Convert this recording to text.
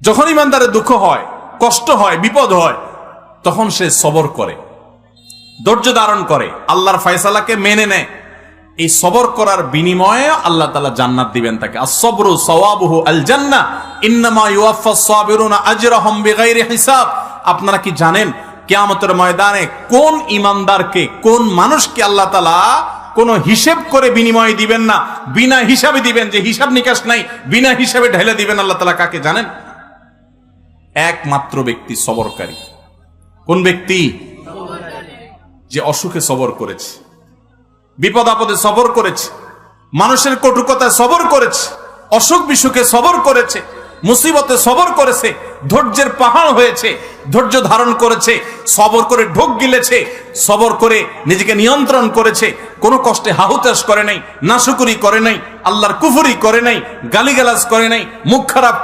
যখন ইমানদারের দুঃখ হয়, কষ্ট হয়, বিপদ হয়, তখন সে সবর করে, ধৈর্য ধারণ করে, আল্লাহর ফয়সালাকে মেনে নেয়। এই সবর করার বিনিময়ে আল্লাহ তাআলা জান্নাত দিবেন তাকে। আস-সাবরু সাওয়াবুহু আল জান্নাহ ইন্নামা ইউওয়াফাস সাবিরুনা আজরাহুম বিগাইরি হিসাব। আপনারা কি জানেন কিয়ামতের ময়দানে কোন ইমানদারকে, কোন মানুষকে আল্লাহ তাআলা কোন হিসাব করে বিনিময় দিবেন না, বিনা হিসাবে দিবেন, যে হিসাব নিকাশ নাই, বিনা হিসাবে ঢেলে দিবেন আল্লাহ তাআলা কাকে জানেন? একমাত্র ব্যক্তি সবরকারী। কোন ব্যক্তি? যে অসুখে সবর করেছে, বিপদ আপদে সবর করেছে, মানুষের কটুকতায় সবর করেছে, অসুখ বিসুখে সবর করেছে, মুসিবতে সবর করেছে, ধৈর্যের পাহাড় হয়েছে, ধৈর্য ধারণ করেছে, সবর করে ঢোক গিলেছে, সবর করে নিজেকে নিয়ন্ত্রণ করেছে, কোনো কষ্টে হাহুতাশ করে নাই, নাশুকুরি করে নাই, আল্লাহর কুফরি করে নাই, গালিগালাজ করে নাই, মুখ খারাপ